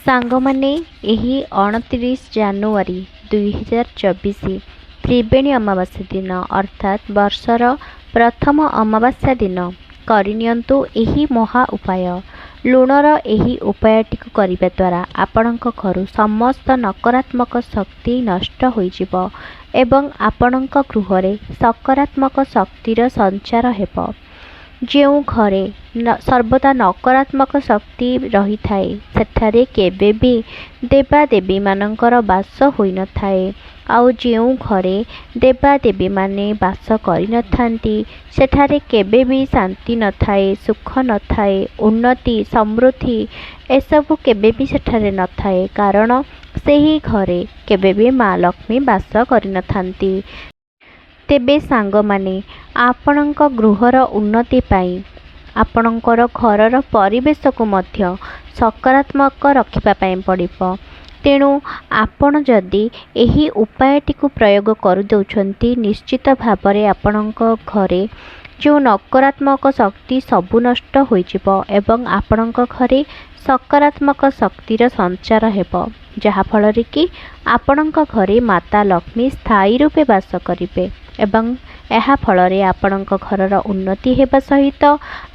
ସାଙ୍ଗମାନେ ଏହି 29 ଜାନୁଆରୀ 2024 ତ୍ରିବେଣୀ ଅମାବାସ୍ୟା ଦିନ ଅର୍ଥାତ୍ ବର୍ଷର ପ୍ରଥମ ଅମାବାସ୍ୟା ଦିନ କରିନିଅନ୍ତୁ ଏହି ମହା ଉପାୟ। ଲୁଣର ଏହି ଉପାୟଟିକୁ କରିବା ଦ୍ୱାରା ଆପଣଙ୍କ ଘରୁ ସମସ୍ତ ନକାରାତ୍ମକ ଶକ୍ତି ନଷ୍ଟ ହୋଇଯିବ ଏବଂ ଆପଣଙ୍କ ଗୃହରେ ସକାରାତ୍ମକ ଶକ୍ତିର ସଞ୍ଚାର ହେବ। ଯେଉଁ ଘରେ ସର୍ବଦା ନକାରାତ୍ମକ ଶକ୍ତି ରହିଥାଏ ସେଠାରେ କେବେ ବି ଦେବାଦେବୀମାନଙ୍କର ବାସ ହୋଇନଥାଏ। ଆଉ ଯେଉଁ ଘରେ ଦେବାଦେବୀମାନେ ବାସ କରିନଥାନ୍ତି ସେଠାରେ କେବେ ବି ଶାନ୍ତି ନଥାଏ, ସୁଖ ନଥାଏ, ଉନ୍ନତି ସମୃଦ୍ଧି ଏସବୁ କେବେ ବି ସେଠାରେ ନଥାଏ, କାରଣ ସେହି ଘରେ କେବେ ବି ମା ଲକ୍ଷ୍ମୀ ବାସ କରିନଥାନ୍ତି। ତେବେ ସାଙ୍ଗମାନେ, ଆପଣଙ୍କ ଗୃହର ଉନ୍ନତି ପାଇଁ ଆପଣଙ୍କର ଘରର ପରିବେଶକୁ ମଧ୍ୟ ସକାରାତ୍ମକ ରଖିବା ପାଇଁ ପଡ଼ିବ। ତେଣୁ ଆପଣ ଯଦି ଏହି ଉପାୟଟିକୁ ପ୍ରୟୋଗ କରିଦେଉଛନ୍ତି, ନିଶ୍ଚିତ ଭାବରେ ଆପଣଙ୍କ ଘରେ ଯେଉଁ ନକାରାତ୍ମକ ଶକ୍ତି ସବୁ ନଷ୍ଟ ହୋଇଯିବ ଏବଂ ଆପଣଙ୍କ ଘରେ ସକାରାତ୍ମକ ଶକ୍ତିର ସଞ୍ଚାର ହେବ, ଯାହାଫଳରେ କି ଆପଣଙ୍କ ଘରେ ମାତା ଲକ୍ଷ୍ମୀ ସ୍ଥାୟୀ ରୂପେ ବାସ କରିବେ ଏବଂ ଏହା ଫଳରେ ଆପଣଙ୍କ ଘରର ଉନ୍ନତି ହେବା ସହିତ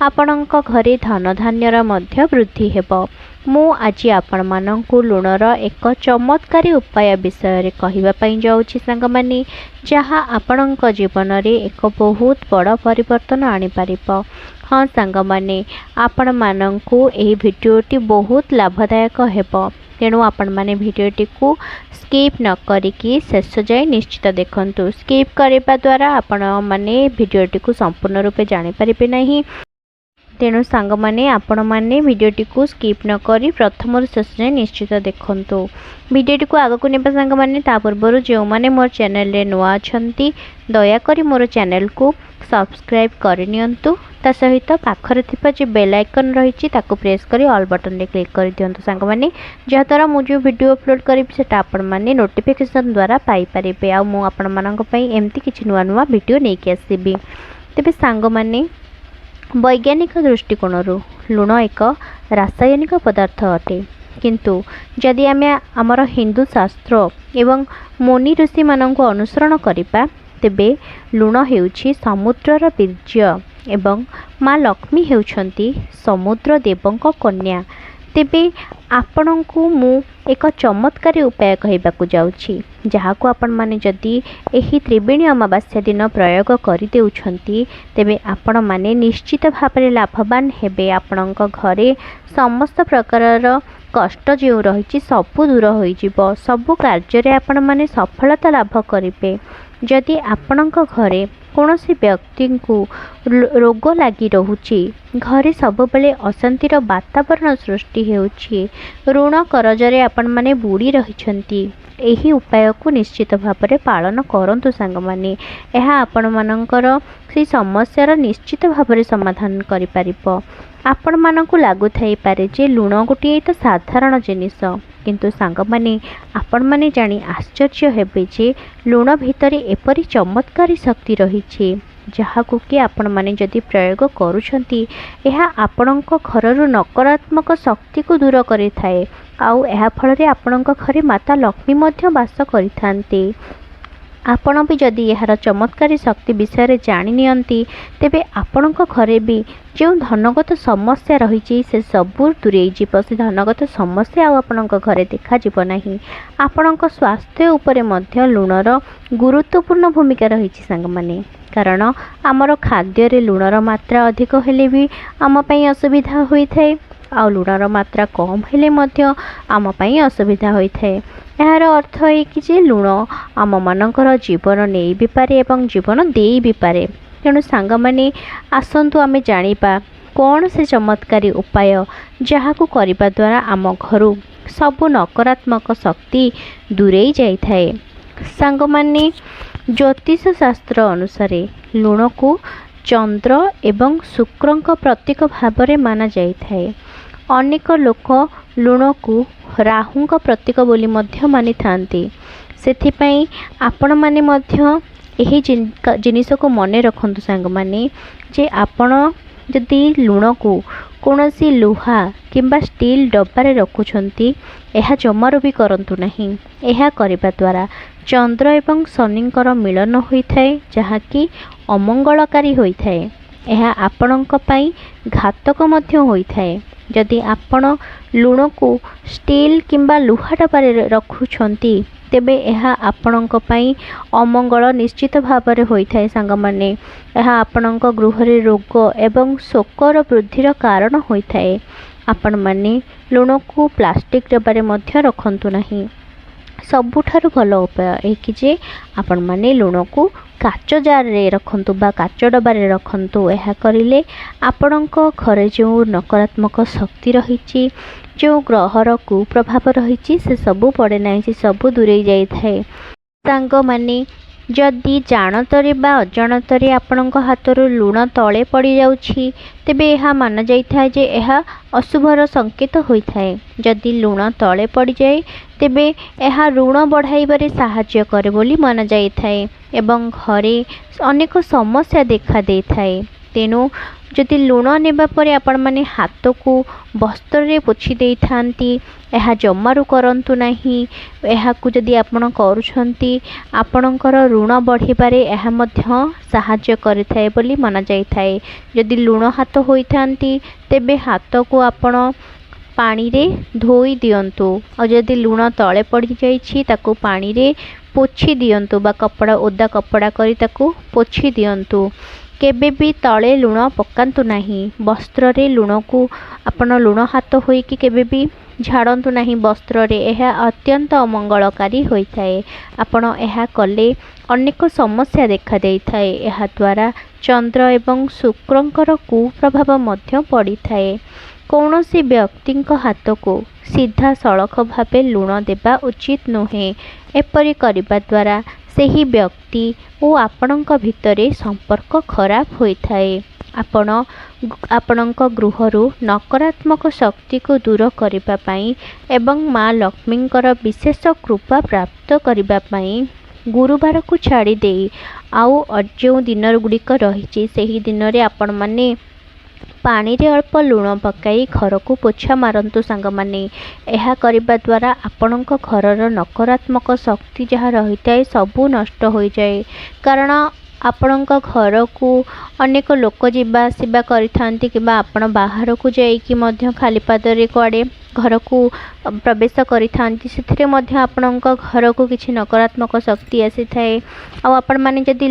ଆପଣଙ୍କ ଘରେ ଧନଧାନ୍ୟର ମଧ୍ୟ ବୃଦ୍ଧି ହେବ। ମୁଁ ଆଜି ଆପଣମାନଙ୍କୁ ଲୁଣର ଏକ ଚମତ୍କାରୀ ଉପାୟ ବିଷୟରେ କହିବା ପାଇଁ ଯାଉଛି ସାଙ୍ଗମାନେ, ଯାହା ଆପଣଙ୍କ ଜୀବନରେ ଏକ ବହୁତ ବଡ଼ ପରିବର୍ତ୍ତନ ଆଣିପାରିବ। ହଁ ସାଙ୍ଗମାନେ, ଆପଣମାନଙ୍କୁ ଏହି ଭିଡ଼ିଓଟି ବହୁତ ଲାଭଦାୟକ ହେବ। ତେଣୁ ଆପଣମାନେ ଭିଡ଼ିଓଟିକୁ ସ୍କିପ୍ ନ କରିକି ଶେଷ ଯାଏ ନିଶ୍ଚିତ ଦେଖନ୍ତୁ। ସ୍କିପ୍ କରିବା ଦ୍ୱାରା ଆପଣମାନେ ଭିଡ଼ିଓଟିକୁ ସମ୍ପୂର୍ଣ୍ଣ ରୂପେ ଜାଣିପାରିବେ ନାହିଁ। ତେଣୁ ସାଙ୍ଗମାନେ, ଆପଣମାନେ ଭିଡ଼ିଓଟିକୁ ସ୍କିପ୍ ନ କରି ପ୍ରଥମରୁ ଶେଷ ଯାଏ ନିଶ୍ଚିତ ଦେଖନ୍ତୁ। ଭିଡ଼ିଓଟିକୁ ଆଗକୁ ନେବା ସାଙ୍ଗମାନେ, ତା ପୂର୍ବରୁ ଯେଉଁମାନେ ମୋର ଚ୍ୟାନେଲରେ ନୂଆ ଅଛନ୍ତି ଦୟାକରି ମୋର ଚ୍ୟାନେଲକୁ ସବସ୍କ୍ରାଇବ୍ କରିନିଅନ୍ତୁ। ତା ସହିତ ପାଖରେ ଥିବା ଯେ ବେଲ୍ ଆଇକନ୍ ରହିଛି ତାକୁ ପ୍ରେସ୍ କରି ଅଲ୍ ବଟନ୍ରେ କ୍ଲିକ୍ କରିଦିଅନ୍ତୁ ସାଙ୍ଗମାନେ, ଯାହାଦ୍ୱାରା ମୁଁ ଯେଉଁ ଭିଡ଼ିଓ ଅପଲୋଡ଼ କରିବି ସେଇଟା ଆପଣମାନେ ନୋଟିଫିକେସନ୍ ଦ୍ୱାରା ପାଇପାରିବେ। ଆଉ ମୁଁ ଆପଣମାନଙ୍କ ପାଇଁ ଏମିତି କିଛି ନୂଆ ନୂଆ ଭିଡ଼ିଓ ନେଇକି ଆସିବି। ତେବେ ସାଙ୍ଗମାନେ, ବୈଜ୍ଞାନିକ ଦୃଷ୍ଟିକୋଣରୁ ଲୁଣ ଏକ ରାସାୟନିକ ପଦାର୍ଥ ଅଟେ, କିନ୍ତୁ ଯଦି ଆମେ ଆମର ହିନ୍ଦୁ ଶାସ୍ତ୍ର ଏବଂ ମୁନି ଋଷିମାନଙ୍କୁ ଅନୁସରଣ କରିବା ତେବେ ଲୁଣ ହେଉଛି ସମୁଦ୍ରର ବୀର୍ଯ୍ୟ ଏବଂ ମା ଲକ୍ଷ୍ମୀ ହେଉଛନ୍ତି ସମୁଦ୍ର ଦେବଙ୍କ କନ୍ୟା। ତେବେ ଆପଣଙ୍କୁ ମୁଁ ଏକ ଚମତ୍କାରୀ ଉପାୟ କହିବାକୁ ଯାଉଛି, ଯାହାକୁ ଆପଣମାନେ ଯଦି ଏହି ତ୍ରିବେଣୀ ଅମାବାସ୍ୟା ଦିନ ପ୍ରୟୋଗ କରିଦେଉଛନ୍ତି ତେବେ ଆପଣମାନେ ନିଶ୍ଚିତ ଭାବରେ ଲାଭବାନ ହେବେ। ଆପଣଙ୍କ ଘରେ ସମସ୍ତ ପ୍ରକାରର କଷ୍ଟ ଯେଉଁ ରହିଛି ସବୁ ଦୂର ହୋଇଯିବ, ସବୁ କାର୍ଯ୍ୟରେ ଆପଣମାନେ ସଫଳତା ଲାଭ କରିବେ। ଯଦି ଆପଣଙ୍କ ଘରେ କୌଣସି ବ୍ୟକ୍ତିଙ୍କୁ ରୋଗ ଲାଗି ରହୁଛି, ଘରେ ସବୁବେଳେ ଅଶାନ୍ତିର ବାତାବରଣ ସୃଷ୍ଟି ହେଉଛି, ଋଣ କରଜରେ ଆପଣମାନେ ବୁଡ଼ି ରହିଛନ୍ତି, ଏହି ଉପାୟକୁ ନିଶ୍ଚିତ ଭାବରେ ପାଳନ କରନ୍ତୁ ସାଙ୍ଗମାନେ। ଏହା ଆପଣମାନଙ୍କର ସେହି ସମସ୍ୟାର ନିଶ୍ଚିତ ଭାବରେ ସମାଧାନ କରିପାରିବ। ଆପଣମାନଙ୍କୁ ଲାଗୁଥାଇପାରେ ଯେ ଲୁଣ ଗୋଟିଏ ତ ସାଧାରଣ ଜିନିଷ, କିନ୍ତୁ ସାଙ୍ଗମାନେ, ଆପଣମାନେ ଜାଣି ଆଶ୍ଚର୍ଯ୍ୟ ହେବେ ଯେ ଲୁଣ ଭିତରେ ଏପରି ଚମତ୍କାରୀ ଶକ୍ତି ରହିଛି, ଯାହାକୁ କି ଆପଣମାନେ ଯଦି ପ୍ରୟୋଗ କରୁଛନ୍ତି ଏହା ଆପଣଙ୍କ ଘରରୁ ନକାରାତ୍ମକ ଶକ୍ତିକୁ ଦୂର କରିଥାଏ। ଆଉ ଏହା ଫଳରେ ଆପଣଙ୍କ ଘରେ ମାତା ଲକ୍ଷ୍ମୀ ମଧ୍ୟ ବାସ କରିଥାନ୍ତି। ଆପଣ ବି ଯଦି ଏହାର ଚମତ୍କାରୀ ଶକ୍ତି ବିଷୟରେ ଜାଣି ନିଅନ୍ତି ତେବେ ଆପଣଙ୍କ ଘରେ ବି ଯେଉଁ ଧନଗତ ସମସ୍ୟା ରହିଛି ସେ ସବୁ ଦୂରେଇ ଯିବ। ସେ ଧନଗତ ସମସ୍ୟା ଆଉ ଆପଣଙ୍କ ଘରେ ଦେଖାଯିବ ନାହିଁ। ଆପଣଙ୍କ ସ୍ୱାସ୍ଥ୍ୟ ଉପରେ ମଧ୍ୟ ଲୁଣର ଗୁରୁତ୍ୱପୂର୍ଣ୍ଣ ଭୂମିକା ରହିଛି ସାଙ୍ଗମାନେ, କାରଣ ଆମର ଖାଦ୍ୟରେ ଲୁଣର ମାତ୍ରା ଅଧିକ ହେଲେ ବି ଆମ ପାଇଁ ଅସୁବିଧା ହୋଇଥାଏ, ଆଉ ଲୁଣର ମାତ୍ରା କମ୍ ହେଲେ ମଧ୍ୟ ଆମ ପାଇଁ ଅସୁବିଧା ହୋଇଥାଏ। ଏହାର ଅର୍ଥ ଏହିକି ଯେ ଲୁଣ ଆମମାନଙ୍କର ଜୀବନ ନେଇ ବି ପାରେ ଏବଂ ଜୀବନ ଦେଇ ବି ପାରେ। ତେଣୁ ସାଙ୍ଗମାନେ, ଆସନ୍ତୁ ଆମେ ଜାଣିବା କ'ଣ ସେ ଚମତ୍କାରୀ ଉପାୟ, ଯାହାକୁ କରିବା ଦ୍ୱାରା ଆମ ଘରୁ ସବୁ ନକାରାତ୍ମକ ଶକ୍ତି ଦୂରେଇ ଯାଇଥାଏ। ସାଙ୍ଗମାନେ, ଜ୍ୟୋତିଷ ଶାସ୍ତ୍ର ଅନୁସାରେ ଲୁଣକୁ ଚନ୍ଦ୍ର ଏବଂ ଶୁକ୍ରଙ୍କ ପ୍ରତୀକ ଭାବରେ ମାନାଯାଇଥାଏ। ଅନେକ ଲୋକ ଲୁଣକୁ ରାହୁଙ୍କ ପ୍ରତୀକ ବୋଲି ମଧ୍ୟ ମାନିଥାନ୍ତି। ସେଥିପାଇଁ ଆପଣମାନେ ମଧ୍ୟ ଏହି ଜିନିଷକୁ ମନେ ରଖନ୍ତୁ ସାଙ୍ଗମାନେ, ଯେ ଆପଣ ଯଦି ଲୁଣକୁ କୌଣସି ଲୁହା କିମ୍ବା ଷ୍ଟିଲ୍ ଡବାରେ ରଖୁଛନ୍ତି, ଏହା ଜମାରୁ ବି କରନ୍ତୁ ନାହିଁ। ଏହା କରିବା ଦ୍ୱାରା ଚନ୍ଦ୍ର ଏବଂ ଶନିଙ୍କର ମିଳନ ହୋଇଥାଏ, ଯାହାକି ଅମଙ୍ଗଳକାରୀ ହୋଇଥାଏ। ଏହା ଆପଣଙ୍କ ପାଇଁ ଘାତକ ମଧ୍ୟ ହୋଇଥାଏ। ଯଦି ଆପଣ ଲୁଣକୁ ଷ୍ଟିଲ୍ କିମ୍ବା ଲୁହା ଡବାରେ ରଖୁଛନ୍ତି, ତେବେ ଏହା ଆପଣଙ୍କ ପାଇଁ ଅମଙ୍ଗଳ ନିଶ୍ଚିତ ଭାବରେ ହୋଇଥାଏ ସାଙ୍ଗମାନେ। ଏହା ଆପଣଙ୍କ ଗୃହରେ ରୋଗ ଏବଂ ଶୋକର ବୃଦ୍ଧିର କାରଣ ହୋଇଥାଏ। ଆପଣମାନେ ଲୁଣକୁ ପ୍ଲାଷ୍ଟିକ୍ ଡବାରେ ମଧ୍ୟ ରଖନ୍ତୁ ନାହିଁ। ସବୁଠାରୁ ଭଲ ଉପାୟ ଏହିକି ଯେ ଆପଣମାନେ ଲୁଣକୁ କାଚ ଜାରରେ ରଖନ୍ତୁ ବା କାଚ ଡବାରେ ରଖନ୍ତୁ। ଏହା କରିଲେ ଆପଣଙ୍କ ଘରେ ଯେଉଁ ନକାରାତ୍ମକ ଶକ୍ତି ରହିଛି, ଯେଉଁ ଗ୍ରହର କୁପ୍ରଭାବ ରହିଛି, ସେ ସବୁ ପଡ଼େ ନାହିଁ, ସେ ସବୁ ଦୂରେଇ ଯାଇଥାଏ। ସାଙ୍ଗମାନେ, ଯଦି ଜାଣତରେ ବା ଅଜାଣତରେ ଆପଣଙ୍କ ହାତରୁ ଲୁଣ ତଳେ ପଡ଼ିଯାଉଛି, ତେବେ ଏହା ମାନାଯାଇଥାଏ ଯେ ଏହା ଅଶୁଭର ସଂକେତ ହୋଇଥାଏ। ଯଦି ଲୁଣ ତଳେ ପଡ଼ିଯାଏ, ତେବେ ଏହା ଋଣ ବଢ଼ାଇବାରେ ସାହାଯ୍ୟ କରେ ବୋଲି ମନାଯାଇଥାଏ ଏବଂ ଘରେ ଅନେକ ସମସ୍ୟା ଦେଖା ଦେଇଥାଏ। ତେଣୁ ଯଦି ଲୁଣ ନେବା ପରେ ଆପଣମାନେ ହାତକୁ ବସ୍ତ୍ରରେ ପୋଛି ଦେଇଥାନ୍ତି, ଏହା ଜମାରୁ କରନ୍ତୁ ନାହିଁ। ଏହାକୁ ଯଦି ଆପଣ କରୁଛନ୍ତି, ଆପଣଙ୍କର ଋଣ ବଢ଼ିବାରେ ଏହା ମଧ୍ୟ ସାହାଯ୍ୟ କରିଥାଏ ବୋଲି ମନାଯାଇଥାଏ। ଯଦି ଲୁଣ ହାତ ହୋଇଥାନ୍ତି, ତେବେ ହାତକୁ ଆପଣ ପାଣିରେ ଧୋଇ ଦିଅନ୍ତୁ, ଆଉ ଯଦି ଲୁଣ ତଳେ ପଡ଼ିଯାଇଛି ତାକୁ ପାଣିରେ ପୋଛି ଦିଅନ୍ତୁ ବା ଓଦା କପଡ଼ା କରି ତାକୁ ପୋଛି ଦିଅନ୍ତୁ। କେବେ ବି ତଳେ ଲୁଣ ପକାନ୍ତୁ ନାହିଁ। ବସ୍ତ୍ରରେ ଲୁଣକୁ ଆପଣ ଲୁଣ ହାତ ହୋଇକି କେବେ ବି ଝାଡ଼ନ୍ତୁ ନାହିଁ ବସ୍ତ୍ରରେ, ଏହା ଅତ୍ୟନ୍ତ ଅମଙ୍ଗଳକାରୀ ହୋଇଥାଏ। ଆପଣ ଏହା କଲେ ଅନେକ ସମସ୍ୟା ଦେଖାଦେଇଥାଏ। ଏହାଦ୍ୱାରା ଚନ୍ଦ୍ର ଏବଂ ଶୁକ୍ରଙ୍କର କୁପ୍ରଭାବ ମଧ୍ୟ ପଡ଼ିଥାଏ। କୌଣସି ବ୍ୟକ୍ତିଙ୍କ ହାତକୁ ସିଧାସଳଖ ଭାବେ ଲୁଣ ଦେବା ଉଚିତ ନୁହେଁ। ଏପରି କରିବା ଦ୍ୱାରା ସେହି ବ୍ୟକ୍ତି ଓ ଆପଣଙ୍କ ଭିତରେ ସମ୍ପର୍କ ଖରାପ ହୋଇଥାଏ। ଆପଣ ଆପଣଙ୍କ ଗୃହରୁ ନକାରାତ୍ମକ ଶକ୍ତିକୁ ଦୂର କରିବା ପାଇଁ ଏବଂ ମା ଲକ୍ଷ୍ମୀଙ୍କର ବିଶେଷ କୃପା ପ୍ରାପ୍ତ କରିବା ପାଇଁ ଗୁରୁବାରକୁ ଛାଡ଼ି ଦେଇ ଆଉ ଯେଉଁ ଦିନ ଗୁଡ଼ିକ ରହିଛି, ସେହି ଦିନରେ ଆପଣମାନେ ପାଣିରେ ଅଳ୍ପ ଲୁଣ ପକାଇ ଘରକୁ ପୋଛା ମାରନ୍ତୁ ସାଙ୍ଗମାନେ। ଏହା କରିବା ଦ୍ୱାରା ଆପଣଙ୍କ ଘରର ନକାରାତ୍ମକ ଶକ୍ତି ଯାହା ରହିଥାଏ ସବୁ ନଷ୍ଟ ହୋଇଯାଏ। କାରଣ ଆପଣଙ୍କ ଘରକୁ ଅନେକ ଲୋକ ଯିବା ଆସିବା କରିଥାନ୍ତି କିମ୍ବା ଆପଣ ବାହାରକୁ ଯାଇକି ମଧ୍ୟ ଖାଲି ପାଦରେ କୁଆଡ଼େ ଘରକୁ ପ୍ରବେଶ କରିଥାନ୍ତି, ସେଥିରେ ମଧ୍ୟ ଆପଣଙ୍କ ଘରକୁ କିଛି ନକାରାତ୍ମକ ଶକ୍ତି ଆସିଥାଏ। ଆଉ ଆପଣମାନେ ଯଦି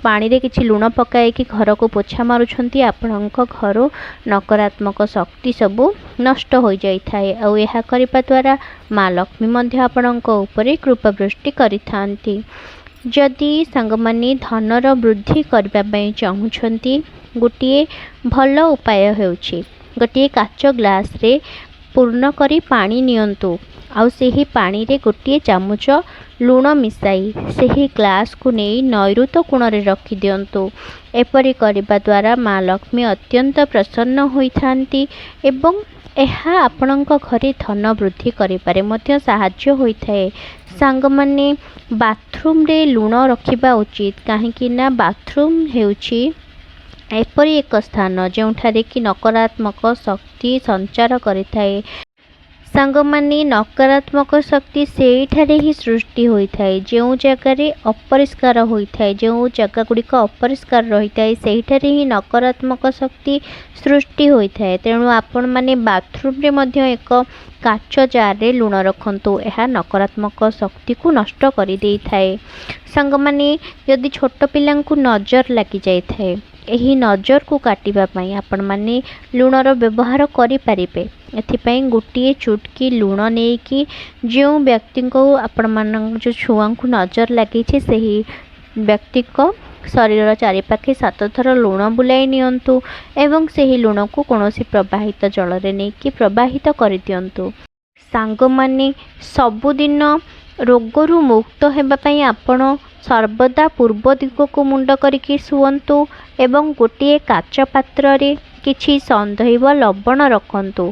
ପାଣିରେ କିଛି ଲୁଣ ପକାଇକି ଘରକୁ ପୋଛା ମାରୁଛନ୍ତି, ଆପଣଙ୍କ ଘରୁ ନକାରାତ୍ମକ ଶକ୍ତି ସବୁ ନଷ୍ଟ ହୋଇଯାଇଥାଏ। ଆଉ ଏହା କରିବା ଦ୍ୱାରା ମା ଲକ୍ଷ୍ମୀ ମଧ୍ୟ ଆପଣଙ୍କ ଉପରେ କୃପାବୃଷ୍ଟି କରିଥାନ୍ତି। ଯଦି ସାଙ୍ଗମାନେ ଧନର ବୃଦ୍ଧି କରିବା ପାଇଁ ଚାହୁଁଛନ୍ତି, ଗୋଟିଏ ଭଲ ଉପାୟ ହେଉଛି ଗୋଟିଏ କାଚ ଗ୍ଲାସରେ ପୂର୍ଣ୍ଣ କରି ପାଣି ନିଅନ୍ତୁ, ଆଉ ସେହି ପାଣିରେ ଗୋଟିଏ ଚାମଚ ଲୁଣ ମିଶାଇ ସେହି ଗ୍ଲାସକୁ ନେଇ ନୈಋତ କୋଣରେ ରଖିଦିଅନ୍ତୁ। ଏପରି କରିବା ଦ୍ୱାରା ମା ଲକ୍ଷ୍ମୀ ଅତ୍ୟନ୍ତ ପ୍ରସନ୍ନ ହୋଇଥାନ୍ତି ଏବଂ ଏହା ଆପଣଙ୍କ ଘରେ ଧନ ବୃଦ୍ଧି କରିବାରେ ମଧ୍ୟ ସାହାଯ୍ୟ ହୋଇଥାଏ। ସାଙ୍ଗମାନେ, ବାଥରୁମରେ ଲୁଣ ରଖିବା ଉଚିତ, କାହିଁକି ନା ବାଥରୁମ ହେଉଛି ଏପରି ଏକ ସ୍ଥାନ ଯେଉଁଠାରେ କି ନକାରାତ୍ମକ ଶକ୍ତି ସଞ୍ଚାର କରିଥାଏ। ସାଙ୍ଗମାନେ, ନକାରାତ୍ମକ ଶକ୍ତି ସେଇଠାରେ ହିଁ ସୃଷ୍ଟି ହୋଇଥାଏ ଯେଉଁ ଜାଗାରେ ଅପରିଷ୍କାର ହୋଇଥାଏ। ଯେଉଁ ଜାଗା ଗୁଡ଼ିକ ଅପରିଷ୍କାର ରହିଥାଏ, ସେହିଠାରେ ହିଁ ନକାରାତ୍ମକ ଶକ୍ତି ସୃଷ୍ଟି ହୋଇଥାଏ। ତେଣୁ ଆପଣମାନେ ବାଥରୁମରେ ମଧ୍ୟ ଏକ କାଚ ଜାରରେ ଲୁଣ ରଖନ୍ତୁ। ଏହା ନକାରାତ୍ମକ ଶକ୍ତିକୁ ନଷ୍ଟ କରିଦେଇଥାଏ। ସାଙ୍ଗମାନେ, ଯଦି ଛୋଟ ପିଲାଙ୍କୁ ନଜର ଲାଗିଯାଇଥାଏ, ଏହି ନଜରକୁ କାଟିବା ପାଇଁ ଆପଣମାନେ ଲୁଣର ବ୍ୟବହାର କରିପାରିବେ। ଏଥିପାଇଁ ଗୋଟିଏ ଚୁଟକି ଲୁଣ ନେଇକି ଯେଉଁ ବ୍ୟକ୍ତିଙ୍କୁ ଆପଣମାନଙ୍କ ଯେଉଁ ଛୁଆଙ୍କୁ ନଜର ଲାଗିଛି, ସେହି ବ୍ୟକ୍ତିଙ୍କ ଶରୀର ଚାରିପାଖେ 7 ଥର ଲୁଣ ବୁଲାଇ ନିଅନ୍ତୁ ଏବଂ ସେହି ଲୁଣକୁ କୌଣସି ପ୍ରବାହିତ ଜଳରେ ନେଇକି ପ୍ରବାହିତ କରିଦିଅନ୍ତୁ। ସାଙ୍ଗମାନେ, ସବୁଦିନ ରୋଗରୁ ମୁକ୍ତ ହେବା ପାଇଁ ଆପଣ ସର୍ବଦା ପୂର୍ବ ଦିଗକୁ ମୁଣ୍ଡ କରିକି ଶୁଅନ୍ତୁ ଏବଂ ଗୋଟିଏ କାଚ ପାତ୍ରରେ କିଛି ସନ୍ଧୈବ ଲବଣ ରଖନ୍ତୁ।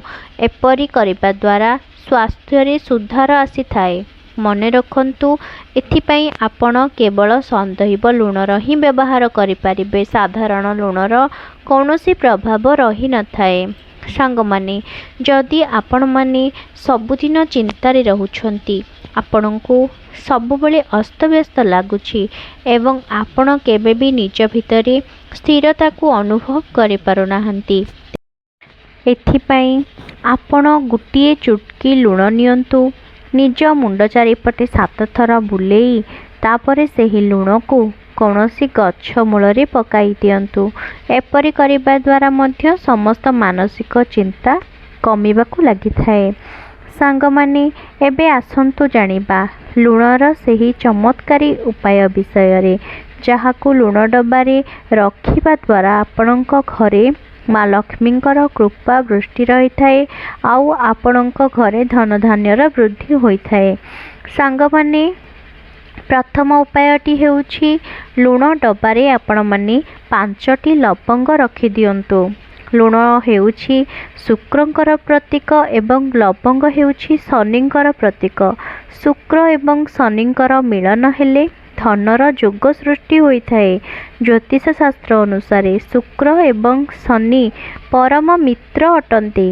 ଏପରି କରିବା ଦ୍ୱାରା ସ୍ୱାସ୍ଥ୍ୟରେ ସୁଧାର ଆସିଥାଏ। ମନେ ରଖନ୍ତୁ, ଏଥିପାଇଁ ଆପଣ କେବଳ ସନ୍ଦୈବ ଲୁଣର ହିଁ ବ୍ୟବହାର କରିପାରିବେ। ସାଧାରଣ ଲୁଣର କୌଣସି ପ୍ରଭାବ ରହିନଥାଏ। ସାଙ୍ଗମାନେ, ଯଦି ଆପଣମାନେ ସବୁଦିନ ଚିନ୍ତାରେ ରହୁଛନ୍ତି, ଆପଣଙ୍କୁ ସବୁବେଳେ ଅସ୍ତବ୍ୟସ୍ତ ଲାଗୁଛି ଏବଂ ଆପଣ କେବେ ବି ନିଜ ଭିତରେ ସ୍ଥିରତାକୁ ଅନୁଭବ କରିପାରୁନାହାନ୍ତି, ଏଥିପାଇଁ ଆପଣ ଗୋଟିଏ ଚୁଟକି ଲୁଣ ନିଅନ୍ତୁ, ନିଜ ମୁଣ୍ଡ ଚାରିପଟେ 7 ଥର ବୁଲେଇ ତାପରେ ସେହି ଲୁଣକୁ କୌଣସି ଗଛ ମୂଳରେ ପକାଇ ଦିଅନ୍ତୁ। ଏପରି କରିବା ଦ୍ୱାରା ମଧ୍ୟ ସମସ୍ତ ମାନସିକ ଚିନ୍ତା କମିବାକୁ ଲାଗିଥାଏ। ସାଙ୍ଗମାନେ, ଏବେ ଆସନ୍ତୁ ଜାଣିବା ଲୁଣର ସେହି ଚମତ୍କାରୀ ଉପାୟ ବିଷୟରେ, ଯାହାକୁ ଲୁଣ ଡବାରେ ରଖିବା ଦ୍ୱାରା ଆପଣଙ୍କ ଘରେ ମା ଲକ୍ଷ୍ମୀଙ୍କର କୃପା ବୃଷ୍ଟି ରହିଥାଏ ଆଉ ଆପଣଙ୍କ ଘରେ ଧନଧାନ୍ୟର ବୃଦ୍ଧି ହୋଇଥାଏ। ସାଙ୍ଗମାନେ, ପ୍ରଥମ ଉପାୟଟି ହେଉଛି ଲୁଣ ଡବାରେ ଆପଣମାନେ 5ଟି ଲବଙ୍ଗ ରଖିଦିଅନ୍ତୁ। ଲୁଣ ହେଉଛି ଶୁକ୍ରଙ୍କର ପ୍ରତୀକ ଏବଂ ଲବଙ୍ଗ ହେଉଛି ଶନିଙ୍କର ପ୍ରତୀକ। ଶୁକ୍ର ଏବଂ ଶନିଙ୍କର ମିଳନ ହେଲେ ଧନର ଯୋଗ ସୃଷ୍ଟି ହୋଇଥାଏ। ଜ୍ୟୋତିଷ ଶାସ୍ତ୍ର ଅନୁସାରେ ଶୁକ୍ର ଏବଂ ଶନି ପରମ ମିତ୍ର ଅଟନ୍ତି।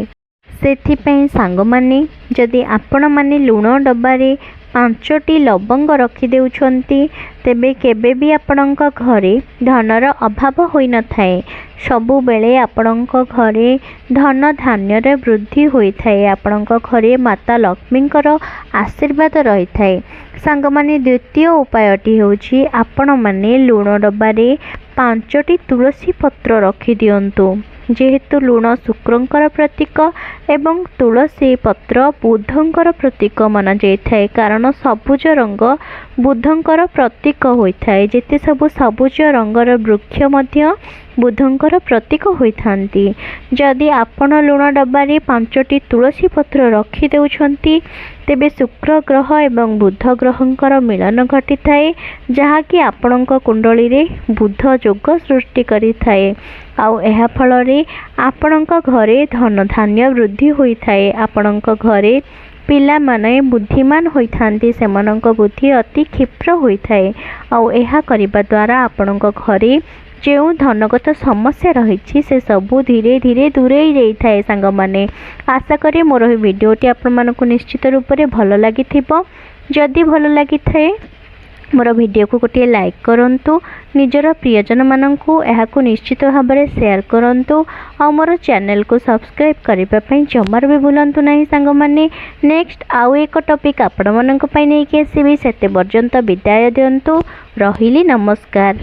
ସେଥିପାଇଁ ସାଙ୍ଗମାନେ, ଯଦି ଆପଣମାନେ ଲୁଣ ଡବାରେ 5ଟି ଲବଙ୍ଗ ରଖିଦେଉଛନ୍ତି, ତେବେ କେବେ ବି ଆପଣଙ୍କ ଘରେ ଧନର ଅଭାବ ହୋଇନଥାଏ। ସବୁବେଳେ ଆପଣଙ୍କ ଘରେ ଧନ ଧାନ୍ୟରେ ବୃଦ୍ଧି ହୋଇଥାଏ। ଆପଣଙ୍କ ଘରେ ମାତା ଲକ୍ଷ୍ମୀଙ୍କର ଆଶୀର୍ବାଦ ରହିଥାଏ। ସାଙ୍ଗମାନେ, ଦ୍ୱିତୀୟ ଉପାୟଟି ହେଉଛି ଆପଣମାନେ ଲୁଣ ଡବାରେ 5ଟି ତୁଳସୀ ପତ୍ର ରଖିଦିଅନ୍ତୁ। ଯେହେତୁ ଲୁଣ ଶୁକ୍ରଙ୍କର ପ୍ରତୀକ ଏବଂ ତୁଳସୀ ପତ୍ର ବୁଧଙ୍କର ପ୍ରତୀକ ମନାଯାଇଥାଏ, କାରଣ ସବୁଜ ରଙ୍ଗ ବୁଧଙ୍କର ପ୍ରତୀକ ହୋଇଥାଏ। ଯେତେ ସବୁ ସବୁଜ ରଙ୍ଗର ବୃକ୍ଷ ମଧ୍ୟ ବୁଧଙ୍କର ପ୍ରତୀକ ହୋଇଥାନ୍ତି। ଯଦି ଆପଣ ଲୁଣ ଡବାରେ 5ଟି ତୁଳସୀ ପତ୍ର ରଖିଦେଉଛନ୍ତି, ତେବେ ଶୁକ୍ର ଗ୍ରହ ଏବଂ ବୁଧ ଗ୍ରହଙ୍କର ମିଳନ ଘଟିଥାଏ, ଯାହାକି ଆପଣଙ୍କ କୁଣ୍ଡଳୀରେ ବୁଧ ଯୋଗ ସୃଷ୍ଟି କରିଥାଏ। ଆଉ ଏହା ଫଳରେ ଆପଣଙ୍କ ଘରେ ଧନ ଧାନ୍ୟ ବୃଦ୍ଧି ହୋଇଥାଏ। ଆପଣଙ୍କ ଘରେ ପିଲାମାନେ ବୁଦ୍ଧିମାନ ହୋଇଥାନ୍ତି, ସେମାନଙ୍କ ବୁଦ୍ଧି ଅତି କ୍ଷିପ୍ର ହୋଇଥାଏ। ଆଉ ଏହା କରିବା ଦ୍ୱାରା ଆପଣଙ୍କ ଘରେ ଯେଉଁ ଧନଗତ ସମସ୍ୟା ରହିଛି ସେସବୁ ଧୀରେ ଧୀରେ ଦୂରେଇ ଯାଇଥାଏ। ସାଙ୍ଗମାନେ, ଆଶା କରେ ମୋର ଏହି ଭିଡ଼ିଓଟି ଆପଣମାନଙ୍କୁ ନିଶ୍ଚିତ ରୂପରେ ଭଲ ଲାଗିଥିବ। ଯଦି ଭଲ ଲାଗିଥାଏ ମୋର ଭିଡ଼ିଓକୁ ଗୋଟିଏ ଲାଇକ୍ କରନ୍ତୁ, ନିଜର ପ୍ରିୟଜନମାନଙ୍କୁ ଏହାକୁ ନିଶ୍ଚିତ ଭାବରେ ସେୟାର କରନ୍ତୁ ଆଉ ମୋର ଚ୍ୟାନେଲକୁ ସବସ୍କ୍ରାଇବ୍ କରିବା ପାଇଁ ଜମାରୁ ବି ଭୁଲନ୍ତୁ ନାହିଁ। ସାଙ୍ଗମାନେ, ନେକ୍ସଟ ଆଉ ଏକ ଟପିକ୍ ଆପଣମାନଙ୍କ ପାଇଁ ନେଇକି ଆସିବି। ସେତେ ପର୍ଯ୍ୟନ୍ତ ବିଦାୟ ଦିଅନ୍ତୁ। ରହିଲି, ନମସ୍କାର।